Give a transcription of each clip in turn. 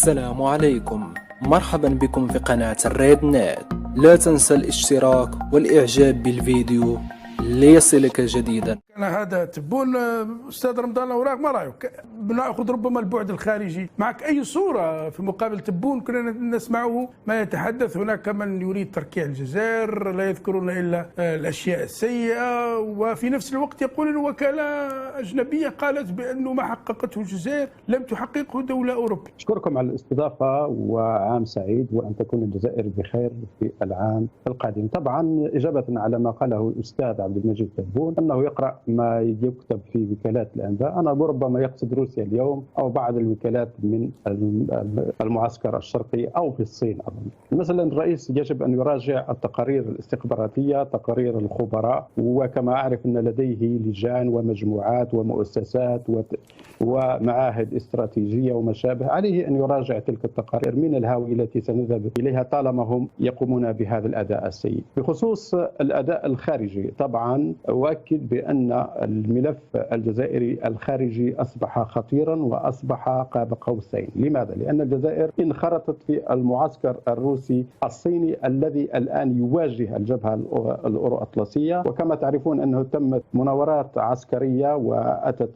السلام عليكم، مرحبا بكم في قناة الريد نت. لا تنسى الاشتراك والإعجاب بالفيديو ليصلك جديدا. أنا هذا تبون أستاذ رمضان الأوراق، ما رأيك؟ بنأخذ ربما البعد الخارجي معك. أي صورة في مقابل تبون كنا نسمعه ما يتحدث. هناك من يريد تركيع الجزائر، لا يذكرون إلا الأشياء السيئة، وفي نفس الوقت يقول الوكالة أجنبية قالت بأنه ما حققته الجزائر لم تحققه دولة أوروبية. أشكركم على الاستضافة وعام سعيد، وأن تكون الجزائر بخير في العام القادم. طبعا إجابة على ما قاله الأستاذ عبد المجيد تبون أنه يقرأ ما يكتب في وكالات الأنباء، أنا ربما يقصد روسيا اليوم أو بعض الوكالات من المعسكر الشرقي أو في الصين. أظن مثلا الرئيس يجب أن يراجع التقارير الاستخباراتية، تقارير الخبراء، وكما أعرف أن لديه لجان ومجموعات ومؤسسات ومعاهد استراتيجية وما شابه. عليه أن يراجع تلك التقارير من الهاوية التي سنذهب إليها طالما هم يقومون بهذا الأداء السيء. بخصوص الأداء الخارجي، طبعا أؤكد بأن الملف الجزائري الخارجي أصبح خطيرا وأصبح قاب قوسين. لماذا؟ لأن الجزائر انخرطت في المعسكر الروسي الصيني الذي الآن يواجه الجبهة الأورو أطلسية. وكما تعرفون أنه تمت مناورات عسكرية وأتت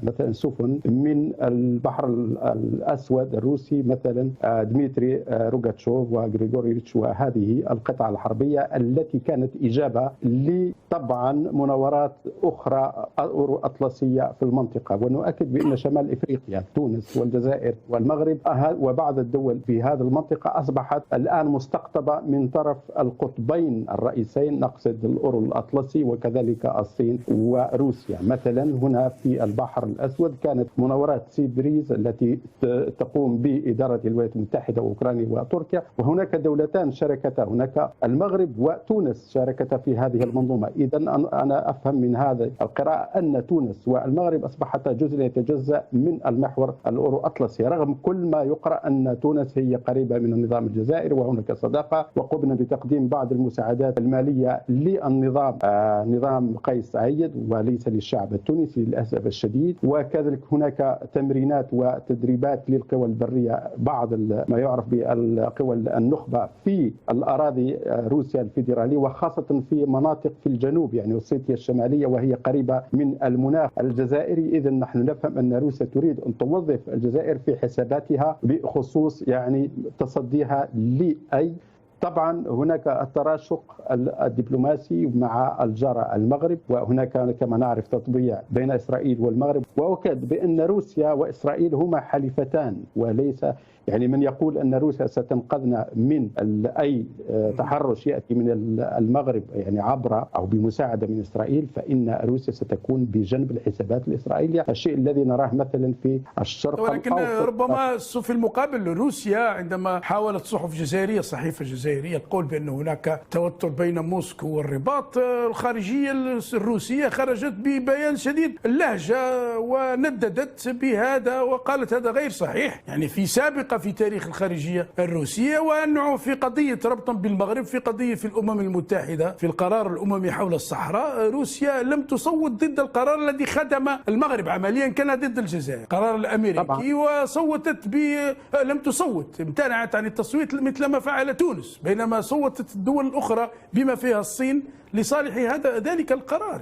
مثلا سفن من البحر الأسود الروسي، مثلا ديمتري روغاتشوف وغريغوريتش، وهذه القطعة الحربية التي كانت إجابة لطبعا مناورات أخرى أورو أطلسية في المنطقة. ونؤكد بأن شمال إفريقيا، تونس والجزائر والمغرب وبعض الدول في هذه المنطقة أصبحت الآن مستقطبة من طرف القطبين الرئيسين، نقصد الأورو الأطلسي وكذلك الصين وروسيا. مثلا هنا في البحر الأسود كانت مناورات سي بريز التي تقوم بإدارة الولايات المتحدة وأوكرانيا وتركيا، وهناك دولتان شاركتا، هناك المغرب وتونس شاركتا في هذه المنظومة. إذا أنا أفهم من هذا القراءة أن تونس والمغرب أصبحتا جزء يتجزأ من المحور الأورو أطلسي، رغم كل ما يقرأ أن تونس هي قريبة من النظام الجزائري وهناك صداقة، وقمنا بتقديم بعض المساعدات المالية للنظام، نظام قيس سعيد، وليس للشعب التونسي للأسف الشديد. وكذلك هناك تمرينات وتدريبات للقوى البرية، بعض ما يعرف بالقوى النخبة في الأراضي روسيا الفيدرالية، وخاصة في مناطق في الجنوب، يعني أوسيتيا الشمالية، وهي قريبة من المناخ الجزائري. إذا نحن نفهم أن روسيا تريد أن توظف الجزائر في حساباتها بخصوص تصديها لأي. طبعا هناك التراشق الدبلوماسي مع الجارة المغرب، وهناك كما نعرف تطبيع بين إسرائيل والمغرب. وأؤكد بأن روسيا وإسرائيل هما حليفتان، وليس من يقول أن روسيا ستنقذنا من أي تحرش يأتي من المغرب عبر أو بمساعدة من إسرائيل، فإن روسيا ستكون بجنب الحسابات الإسرائيلية، الشيء الذي نراه مثلا في الشرق. ولكن ربما في المقابل روسيا عندما حاولت صحف جزائرية، صحيفة جزائرية، القول بأن هناك توتر بين موسكو والرباط، الخارجية الروسية خرجت ببيان شديد اللهجة ونددت بهذا وقالت هذا غير صحيح، في سابقة في تاريخ الخارجية الروسية، وأنه في قضية ربطا بالمغرب، في قضية في الأمم المتحدة، في القرار الأممي حول الصحراء، روسيا لم تصوت ضد القرار الذي خدم المغرب عمليا، كان ضد الجزائر، القرار الأمريكي طبعا. وصوتت لم تصوت، امتنعت عن التصويت مثل ما فعل تونس، بينما صوتت الدول الأخرى بما فيها الصين لصالح ذلك القرار.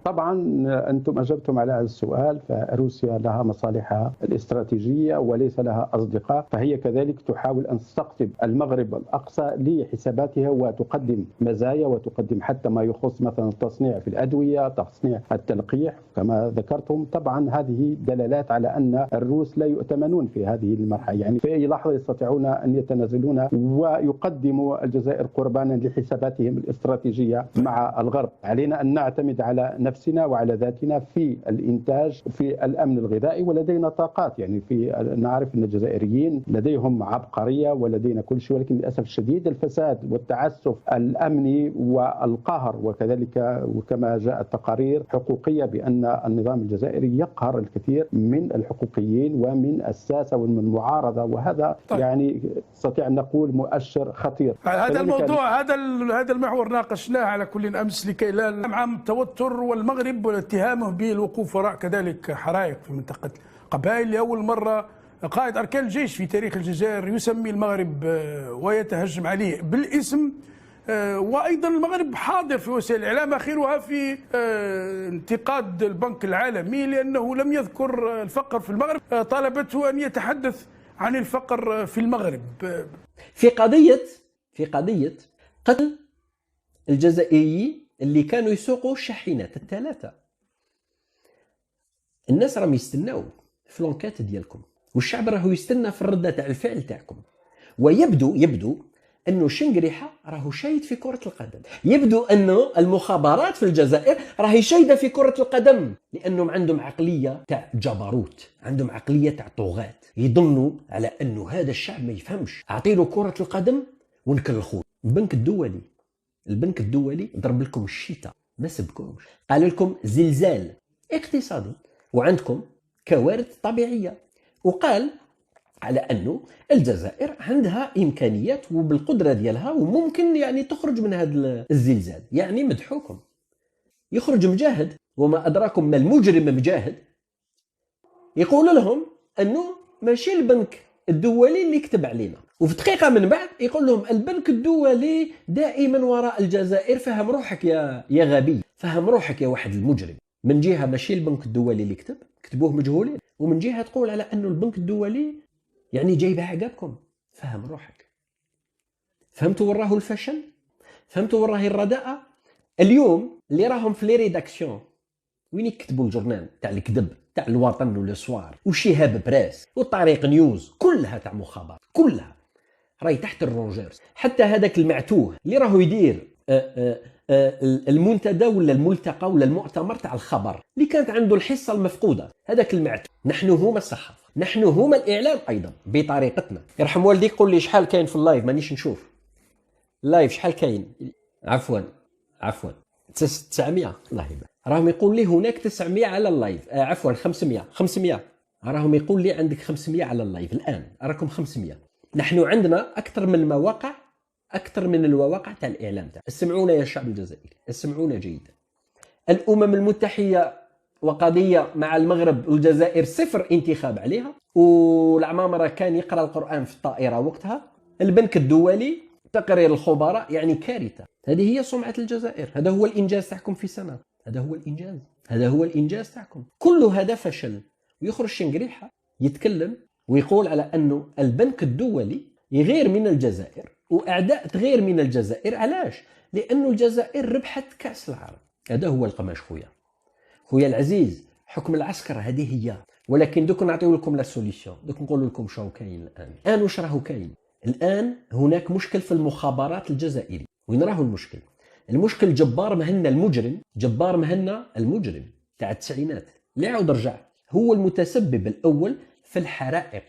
طبعا أنتم أجبتم على هذا السؤال، فروسيا لها مصالحها الاستراتيجية وليس لها أصدقاء، فهي كذلك تحاول أن تستقطب المغرب الأقصى لحساباتها وتقدم مزايا وتقدم حتى ما يخص مثلا التصنيع في الأدوية، تصنيع التلقيح كما ذكرتم. طبعا هذه دلالات على أن الروس لا يؤتمنون في هذه المرحلة، في أي لحظة يستطيعون أن يتنازلون ويقدموا الجزائر قربانا لحساباتهم الاستراتيجية مع الغرب. علينا أن نعتمد على نفسنا وعلى ذاتنا في الإنتاج في الأمن الغذائي، ولدينا طاقات، نعرف أن الجزائريين لديهم عبقرية ولدينا كل شيء، ولكن للأسف الشديد الفساد والتعسف الأمني والقهر، وكذلك وكما جاءت تقارير حقوقية بأن النظام الجزائري يقهر الكثير من الحقوقيين ومن الساسة ومن المعارضة، وهذا نستطيع أن نقول مؤشر خطير. هذا الموضوع هذا المحور ناقشناه على كل أمس لكي لا نعم توتر والمغرب واتهامه بالوقوف وراء كذلك حرائق في منطقة قبائل. لأول مرة قائد أركان الجيش في تاريخ الجزائر يسمي المغرب ويتهجم عليه بالاسم، وأيضا المغرب حاضر في وسائل الإعلام، آخرها في انتقاد البنك العالمي لأنه لم يذكر الفقر في المغرب، طالبته أن يتحدث عن الفقر في المغرب في قضية قتل الجزائريين اللي كانوا يسوقوا الشاحنات الثلاثة. الناس راهم يستناو في لونكات ديالكم، والشعب راهو يستنى في الردة تاع الفعل تاعكم. ويبدو انه شنقريحه راهو شايد في كرة القدم، يبدو انه المخابرات في الجزائر راهي شايده في كرة القدم، لانهم عندهم عقلية تاع جبروت، عندهم عقلية تاع طغاة، يظنوا على انه هذا الشعب ما يفهمش، اعطيله كرة القدم ونكلخوه. البنك الدولي ضرب لكم الشتاء، ما سبكمش، قال لكم زلزال اقتصادي وعندكم كوارث طبيعية، وقال على أنه الجزائر عندها إمكانيات وبالقدرة ديالها وممكن يعني تخرج من هذا الزلزال. يعني مدحوكم، يخرج مجاهد، وما أدراكم ما المجرم مجاهد، يقول لهم أنه ماشي البنك الدولي اللي كتب علينا، وفي دقيقة من بعد يقول لهم البنك الدولي دائما وراء الجزائر. فهم روحك يا غبي، فهم روحك يا واحد المجرم. من جهة ماشي البنك الدولي اللي كتبوه مجهولين، ومن جهة تقول على أنه البنك الدولي يعني جايبها عقابكم. فهم روحك. فهمتوا وراه الفشل؟ فهمتوا وراه الرداءة؟ اليوم اللي راهم في لي ريداكسيون وين يكتبوا الجورنال تاع الكذب تاع الوطن والسوار وشهاب بريس وطريق نيوز، كلها تاع مخابرات، كلها راهي تحت الرونجرز. حتى هذاك المعتوه اللي راهو يدير المنتدى ولا الملتقى ولا المؤتمر تاع الخبر اللي كانت عنده الحصة المفقودة، هذاك المعتوه. نحن هما الصحافة، نحن هما الإعلام أيضا بطريقتنا. يرحم والديك قول لي شحال كاين في اللايف، مانيش نشوف اللايف شحال كاين. عفوا 900. الله يبارك. راهم يقول لي هناك 900 على اللايف، عفوا 500. راهم يقول لي عندك 500 على اللايف الآن، راكم 500. نحن عندنا أكثر من مواقع، أكثر من المواقع تاع الإعلام تاع. اسمعونا يا شعب الجزائري، اسمعونا جيدا. الأمم المتحدة وقضية مع المغرب والجزائر صفر انتخاب عليها، والعمامرة كان يقرأ القرآن في الطائرة وقتها. البنك الدولي تقرير الخبراء، يعني كارثة. هذه هي سمعة الجزائر، هذا هو الإنجاز تاعكم في سنة، هذا هو الإنجاز تاعكم. كل هذا فشل. ويخرج شنقريحة يتكلم ويقول على أنه البنك الدولي يغير من الجزائر وأعداء تغير من الجزائر. علاش؟ لأنه الجزائر ربحت كأس العالم. هذا هو القماش خويا العزيز. حكم العسكر هذه هي، ولكن دوك نعطيو لكم لا سوليسيون، دوك نقول لكم شنو كاين الآن واش راهو كاين. الآن هناك مشكل في المخابرات الجزائري. وين راهو المشكل؟ المشكل جبار مهنا المجرم تاع التسعينات اللي عاود رجع، هو المتسبب الأول في الحرائق،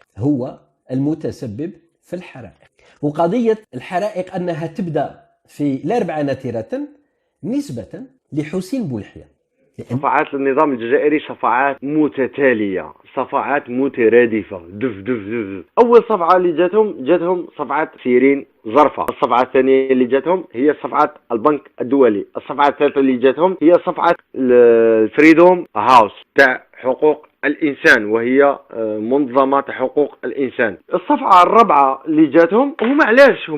وقضية الحرائق أنها تبدأ في الأربعينات نسبة لحسين بولحية. صفعات النظام الجزائري صفعات متتالية، صفعات مترادفة، دف. أول صفعة اللي جاتهم صفعات سيرين ظرفة. الصفعة الثانية اللي جاتهم هي صفعة البنك الدولي. الصفعة الثالثة اللي جاتهم هي صفعة الفريدوم هاوس تاع حقوق الإنسان، وهي منظمة حقوق الإنسان. الصفعة الرابعة اللي جاتهم هما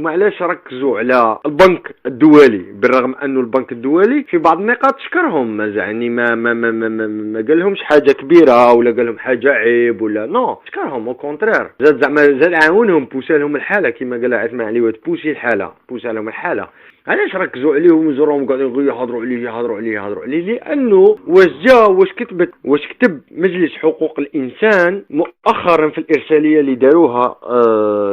علاش ركزوا على البنك الدولي، بالرغم أنه البنك الدولي في بعض النقاط شكرهم، يعني ما قال لهمش حاجة كبيرة ولا قال لهم حاجة عيب ولا نو، شكرهم او كونترير، زاد عاونهم، بوسا لهم الحالة كما قال عثمان علي، بوسي لهم الحالة. علاش ركزوا عليه وزروهم قاعدين يهضروا عليه؟ لانه واش كتب مجلس حقوق الانسان مؤخرا في الارساليه اللي داروها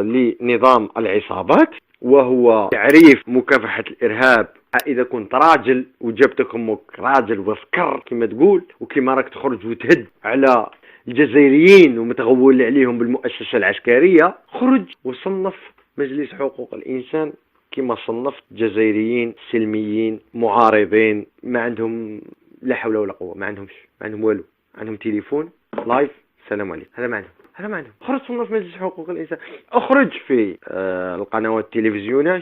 لنظام العصابات، وهو تعريف مكافحه الارهاب. اذا كنت راجل وجبتك امك راجل وسكر كما تقول، وكما راك تخرج وتهد على الجزائريين ومتغول عليهم بالمؤسسه العسكريه، خرج وصنف مجلس حقوق الانسان كما صنفت جزائريين سلميين معارضين ما عندهم لا حول ولا قوة، ما عندهم والو، عندهم تليفون لايف السلام عليكم، هذا ما عندهم. خرج صنف مجلس حقوق الإنسان، اخرج في القنوات التلفزيونية،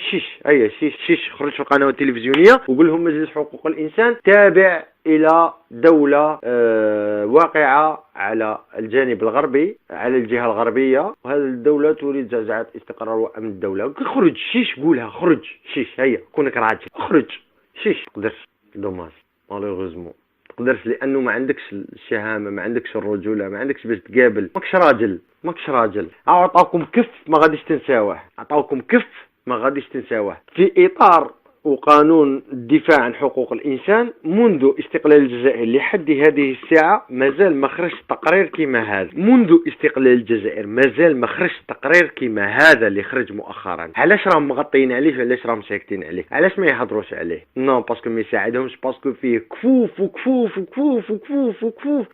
شيش خرج في القنوات التلفزيونية وقول لهم مجلس حقوق الإنسان تابع إلى دولة واقعة على الجانب الغربي، على الجهة الغربية، وهذه الدولة تريد زعزعة استقرار وأمن الدولة. خرج شيش، قولها خرج شيش، هيا كونك راجل اخرج شيش. تقدرش، دوماج مالوغوزمون تقدرش، لأنه ما عندكش الشهامة، ما عندكش الرجولة، ما عندكش باش تقابل، ماكش راجل. أعطاكم كف ما غاديش تنساوه، أعطاكم كف ما غاديش تنساوه. في إطار وقانون الدفاع عن حقوق الإنسان منذ استقلال الجزائر لحد هذه الساعة مازال ما خرج تقرير كما هذا. منذ استقلال الجزائر مازال ما خرج تقرير كما هذا اللي خرج مؤخرا. علاش راهم مغطيين عليه وعلاش راهم ساكتين عليه؟ علاش ما يهضروش عليه؟ نو باسكو ما يساعدهمش، باسكو فيه كفوف وكفوف وكفوف وكفوف وكفوف،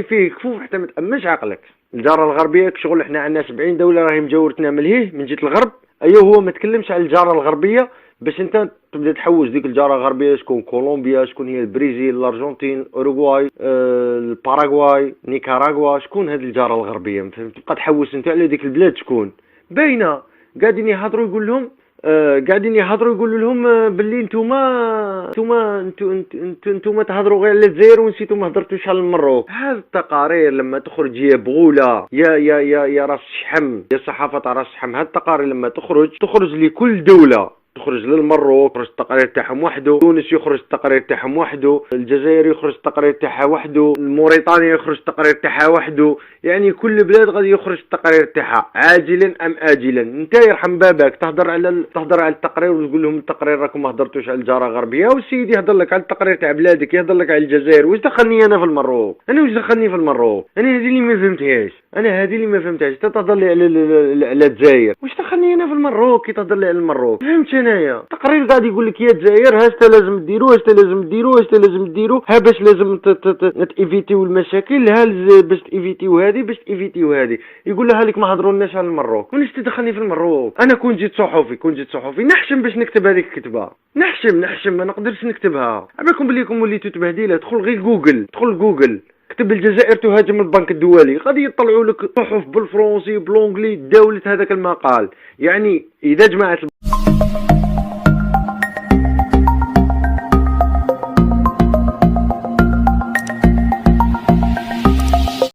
فيه كفوف حتى ما تأمنش عقلك. الجارة الغربية شغل احنا عندنا 70 دولة راهي مجاورتنا ملهيه من جهة الغرب. ايوه هو ما تكلمش على الجارة الغربية باش انت تبدا تحوس ديك الجاره الغربيه، شكون كولومبيا، شكون هي البرازيل، الارجنتين، اوروغواي، الباراغواي، نيكاراغوا، شكون هذه الجاره الغربيه؟ فهمت؟ تبقى تحوس انت على ديك البلاد شكون باينه. قاعدين يهضروا يقول لهم يقولوا لهم باللي نتوما تهضروا غير على الجزائر ونسيتوا ما هضرتوش على المروك. هذه التقارير لما تخرج يا بغوله يا راس شحم، يا صحافه تاع راس شحم، هذه التقارير لما تخرج لكل دوله، تخرج للمروك يخرج التقرير تاعهم وحده، تونس يخرج التقرير تاعهم وحده، الجزائر يخرج التقرير تاعها وحده، موريتانيا يخرج التقرير تاعها وحده. يعني كل بلاد غادي يخرج التقرير تاعها عاجلا ام اجلا. انت يرحم بابك تهضر على التقرير وتقول لهم التقرير راكم ما هضرتوش على الجاره الغربيه، والسيد يهضر لك على التقرير تاع بلادك، يهضر لك على الجزائر. واش دخلني انا في المروك؟ انا هذه اللي ما فهمتهاش. انت تهضر لي على الجزائر، واش دخلني انا في المروك كي تهضر لي على المروك؟ فهمت انايا؟ تقرير قاعد يقول لك يا الجزائر هاشتا لازم ديرو، ها باش لازم تيفيتيو المشاكل، باش تيفيتيو هذه، يقول لها لك ما هضرولناش على المروك. واش تدخلني في المروك؟ انا كون جيت صحفي نحشم باش نكتب هذيك الكتبه، نحشم ما نقدرش نكتبها. عبالكم بليكم وليتو تبهديله. ادخل غير جوجل كتب الجزائر تهاجم البنك الدولي، غادي يطلعوا لك صحف بالفرنسي بلونجلي دولة هذاك المقال. يعني اذا جماعة